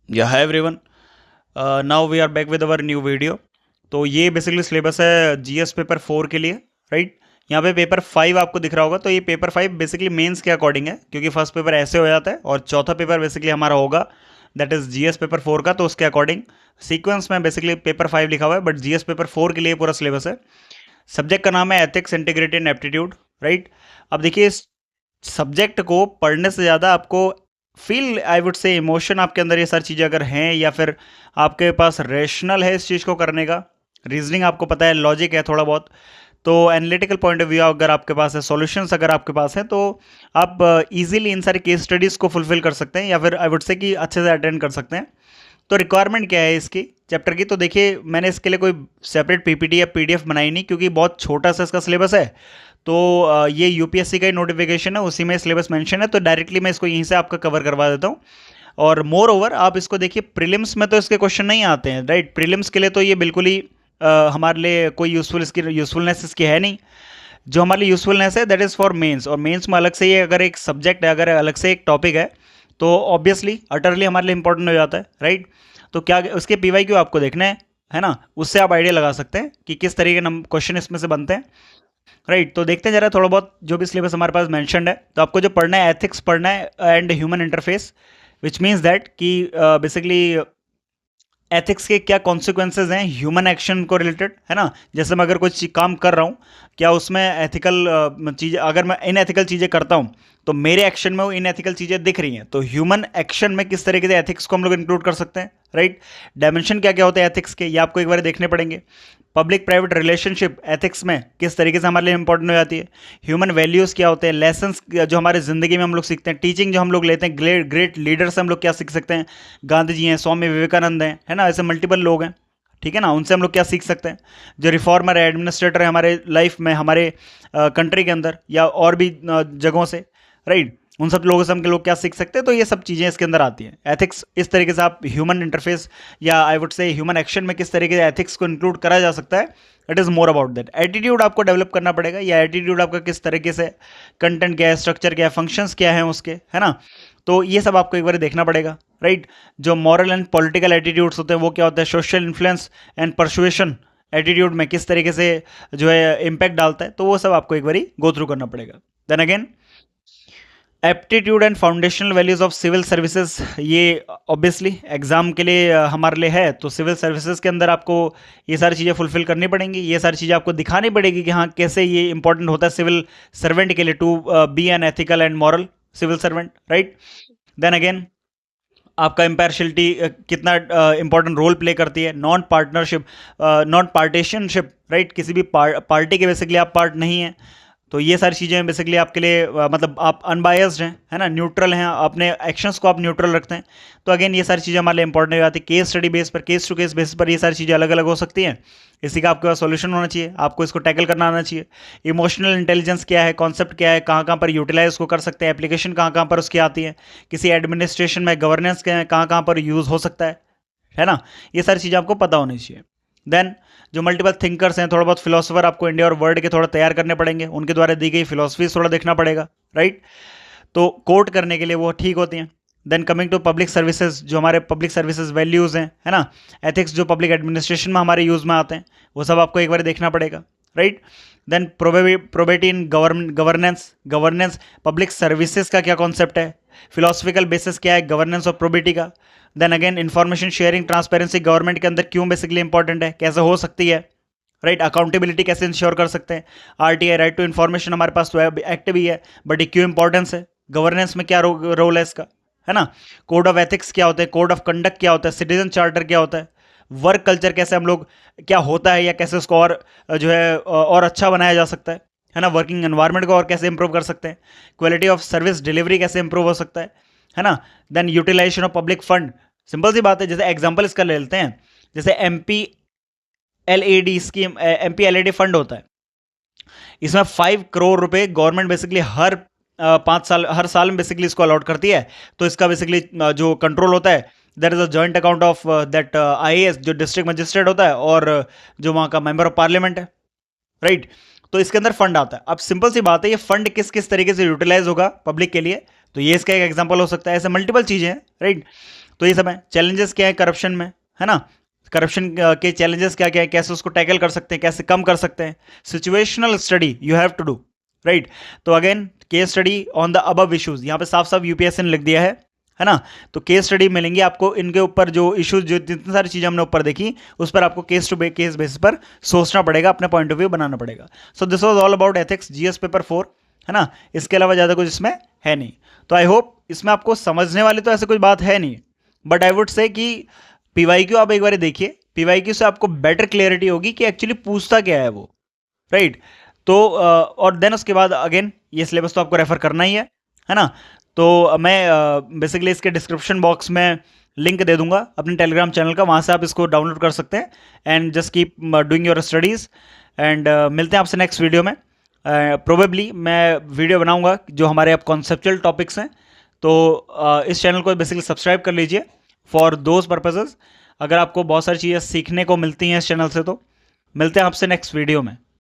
या hi everyone. Now we are back with our new video. तो ये basically syllabus है जीएस पेपर 4 के लिए, राइट। यहाँ पे पेपर 5 आपको दिख रहा होगा, तो ये पेपर 5 बेसिकली मेंस के अकॉर्डिंग है, क्योंकि फर्स्ट पेपर ऐसे हो जाता है और चौथा पेपर बेसिकली हमारा होगा दैट इज जीएस पेपर 4 का। तो उसके अकॉर्डिंग सीक्वेंस में बेसिकली पेपर 5 लिखा हुआ है, बट जीएस पेपर 4 के लिए पूरा सिलेबस है। सब्जेक्ट का नाम है ethics integrated and aptitude, right. अब देखिए, इस सब्जेक्ट को पढ़ने से ज़्यादा आपको feel, I would say emotion आपके अंदर ये सारी चीज़ें अगर हैं, या फिर आपके पास रेशनल है इस चीज़ को करने का, रीजनिंग आपको पता है, लॉजिक है थोड़ा बहुत, तो एनालिटिकल पॉइंट ऑफ व्यू अगर आपके पास है, सॉल्यूशंस अगर आपके पास है, तो आप इजीली इन सारी केस स्टडीज़ को फुलफिल कर सकते हैं, या फिर आई वुड से कि अच्छे से अटेंड कर सकते हैं। तो रिक्वायरमेंट क्या है इसकी चैप्टर की? तो देखिए, मैंने इसके लिए कोई सेपरेट पीपीटी या पीडीएफ बनाई नहीं, क्योंकि बहुत छोटा सा इसका सिलेबस है। तो ये यूपीएससी का ही नोटिफिकेशन है, उसी में सिलेबस मेंशन है, तो डायरेक्टली मैं इसको यहीं से आपका कवर करवा देता हूँ। और मोर ओवर आप इसको देखिए, प्रीलिम्स में तो इसके क्वेश्चन नहीं आते हैं, राइट। प्रीलिम्स के लिए तो ये बिल्कुल ही हमारे लिए कोई यूजफुलनेस इसकी है नहीं। जो हमारे लिए यूजफुलनेस है दैट इज़ फॉर मेंस, और मेंस में अलग से ये अगर एक सब्जेक्ट है, अगर अलग से एक टॉपिक है, तो ऑब्वियसली अटरली हमारे लिए इंपॉर्टेंट हो जाता है, राइट। तो क्या उसके पीवाई क्यू आपको देखना है ना, उससे आप आइडिया लगा सकते हैं कि किस तरीके के क्वेश्चन इसमें से बनते हैं, राइट। तो देखते हैं जरा थोड़ा बहुत जो भी सिलेबस हमारे पास मेंशन्ड है। तो आपको जो पढ़ना है, एथिक्स पढ़ना है and human interface, which means that कि बेसिकली एथिक्स के क्या कॉन्सिक्वेंसेज हैं ह्यूमन एक्शन को रिलेटेड, है ना। जैसे मैं अगर कोई काम कर रहा हूँ, क्या उसमें एथिकल चीज़, अगर मैं इनएथिकल चीज़ें करता हूँ, तो मेरे एक्शन में वो इनएथिकल चीज़ें दिख रही हैं, तो ह्यूमन एक्शन में किस तरीके से एथिक्स को हम लोग इंक्लूड कर सकते हैं, राइट। डायमेंशन क्या क्या होते हैं एथिक्स के, ये आपको एक बार देखने पड़ेंगे। पब्लिक प्राइवेट रिलेशनशिप एथिक्स में किस तरीके से हमारे लिए इंपॉर्टेंट हो जाती है। ह्यूमन वैल्यूज़ क्या होते हैं, लेसन्स जो हमारे ज़िंदगी में हम लोग सीखते हैं, टीचिंग जो हम लोग लेते हैं, ग्रेट ग्रेट लीडर से हम लोग क्या सीख सकते हैं। गांधी जी हैं, स्वामी विवेकानंद हैं, है ना, ऐसे मल्टीपल लोग हैं, ठीक है ना, उनसे हम लोग क्या सीख सकते हैं। जो रिफॉर्मर है, एडमिनिस्ट्रेटर है हमारे लाइफ में, हमारे कंट्री के अंदर या और भी जगहों से, राइट, उन सब लोगों से हम लोग क्या सीख सकते हैं। तो ये सब चीज़ें इसके अंदर आती हैं। एथिक्स इस तरीके से आप ह्यूमन इंटरफेस या I would say human action में किस तरीके से एथिक्स को इंक्लूड करा जा सकता है, it is more about that. Attitude आपको डेवलप करना पड़ेगा, या एटीट्यूड आपका किस तरीके से, कंटेंट क्या है, स्ट्रक्चर क्या है, फंक्शंस क्या है उसके, है ना। तो ये सब आपको एक बार देखना पड़ेगा, राइट। जो मॉरल एंड पॉलिटिकल एटीट्यूड्स होते हैं वो क्या होता है, social influence and persuasion attitude में किस तरीके से जो है इम्पैक्ट डालता है, तो वो सब आपको एक बार गो थ्रू करना पड़ेगा। Then again, aptitude and foundational values of civil services, ये ऑब्वियसली एग्जाम के लिए हमारे लिए है, तो सिविल सर्विसेज के अंदर आपको ये सारी चीज़ें फुलफिल करनी पड़ेंगी, ये सारी चीज़ें आपको दिखानी पड़ेगी कि हाँ कैसे ये इंपॉर्टेंट होता है सिविल सर्वेंट के लिए, to be an ethical and moral civil servant, right. Then again, आपका इम्पार्शलिटी कितना इंपॉर्टेंट रोल प्ले करती है, non partnership, non partisanship, right, किसी भी पार्टी के बेसिकली आप पार्ट नहीं है। तो ये सारी चीज़ें बेसिकली आपके लिए मतलब आप अनबायस्ड हैं, है ना, न्यूट्रल हैं, अपने एक्शंस को आप न्यूट्रल रखते हैं। तो अगेन ये सारी चीज़ें हमारे लिए इंपॉर्टेंट हो जाती है। केस स्टडी बेस पर, केस टू केस बेस पर ये सारी चीज़ें अलग अलग हो सकती हैं। इसी का आपके पास सॉल्यूशन होना चाहिए, आपको इसको टैकल करना आना चाहिए। इमोशनल इंटेलिजेंस क्या है, कॉन्सेप्ट क्या है, कहाँ कहाँ पर यूटिलाइज उसको कर सकते हैं, एप्लीकेशन कहाँ कहाँ पर उसकी आती है, किसी एडमिनिस्ट्रेशन में गवर्नेंस के कहाँ कहाँ पर यूज़ हो सकता है ना। ये सारी चीज़ें आपको पता होनी चाहिए। देन जो मल्टीपल थिंकर्स हैं, थोड़ा बहुत फिलोसोफर आपको इंडिया और वर्ल्ड के थोड़ा तैयार करने पड़ेंगे, उनके द्वारा दी गई फिलोसफीज थोड़ा देखना पड़ेगा, राइट। तो कोट करने के लिए वो ठीक होती हैं। Then coming to public services, जो हमारे पब्लिक सर्विसेज वैल्यूज़ हैं, है ना, एथिक्स जो पब्लिक एडमिनिस्ट्रेशन में हमारे यूज़ में आते हैं, वो सब आपको एक बार देखना पड़ेगा, right. Then probability in governance, governance public services का क्या कॉन्सेप्ट है, फिलोसफिकल बेसिस क्या है गवर्नेंस और प्रोबिटी का। Then again, information sharing transparency government के अंदर क्यों बेसिकली इंपॉर्टेंट है, कैसे हो सकती है, राइट। अकाउंटेबिलिटी कैसे इंश्योर कर सकते हैं, आरटीआई, राइट टू इन्फॉर्मेशन हमारे पास तो एक्ट भी है, बट ये क्यों इंपॉर्टेंस है, गवर्नेंस में क्या रोल है इसका, है ना। कोड ऑफ एथिक्स क्या होता है, कोड ऑफ कंडक्ट क्या होता है, सिटीजन चार्टर क्या होता है, वर्क कल्चर कैसे हम लोग, क्या होता है, या कैसे उसको और जो है और अच्छा बनाया जा सकता है ना, वर्किंग एनवायरनमेंट को और कैसे इंप्रूव कर सकते हैं, क्वालिटी ऑफ सर्विस डिलीवरी कैसे इंप्रूव हो सकता है ना। Then utilization of public fund, simple सी बात है, जैसे एग्जांपल इसका ले लेते हैं, जैसे MP LED scheme, MP LED fund होता है, इसमें 5 करोड़ रुपए गवर्नमेंट बेसिकली हर 5 साल, हर साल में बेसिकली इसको अलॉट करती है। तो इसका बेसिकली जो कंट्रोल होता है, that is a joint account of that IAS, जो डिस्ट्रिक्ट मजिस्ट्रेट होता है, और जो वहाँ का मेंबर ऑफ पार्लियामेंट है, राइट। तो इसके अंदर फंड आता है। अब सिंपल सी बात है, ये फंड किस किस तरीके से यूटिलाइज होगा पब्लिक के लिए, तो ये इसका एक एग्जांपल हो सकता है। ऐसे मल्टीपल चीजें हैं, राइट। तो ये सब है। चैलेंजेस क्या है करप्शन में, है ना, करप्शन के चैलेंजेस क्या क्या है, कैसे उसको टैकल कर सकते हैं, कैसे कम कर सकते हैं। Situational study you have to do, right. तो again case study on the above issues, यहाँ पे साफ साफ यूपीएससी ने लिख दिया है ना। तो केस स्टडी मिलेंगी आपको इनके ऊपर, जो इश्यूज, जो जितनी सारी चीज़ें हमने ऊपर देखी उस पर आपको केस टू केस बेसिस पर सोचना पड़ेगा, अपने पॉइंट ऑफ व्यू बनाना पड़ेगा। So this was all about ethics GS paper 4, है ना। इसके अलावा ज़्यादा कुछ इसमें है नहीं। तो आई होप इसमें आपको समझने वाली तो ऐसे कुछ बात है नहीं, बट आई वुड से कि पीवाईक्यू आप एक बार देखिए, पीवाईक्यू से आपको बेटर क्लियरिटी होगी कि एक्चुअली पूछता क्या है वो, राइट। तो और देन उसके बाद अगेन ये सिलेबस तो आपको रेफर करना ही है ना। तो मैं बेसिकली इसके डिस्क्रिप्शन बॉक्स में लिंक दे दूंगा अपने टेलीग्राम चैनल का, वहाँ से आप इसको डाउनलोड कर सकते हैं and just keep doing your studies. And मिलते हैं आपसे नेक्स्ट वीडियो में। प्रोबेबली मैं वीडियो बनाऊंगा जो हमारे अब कॉन्सेप्चुअल टॉपिक्स हैं। तो इस चैनल को बेसिकली सब्सक्राइब कर लीजिए फॉर दोज पर्पजेज़। अगर आपको बहुत सारी चीज़ें सीखने को मिलती हैं इस चैनल से, तो मिलते हैं आपसे नेक्स्ट वीडियो में।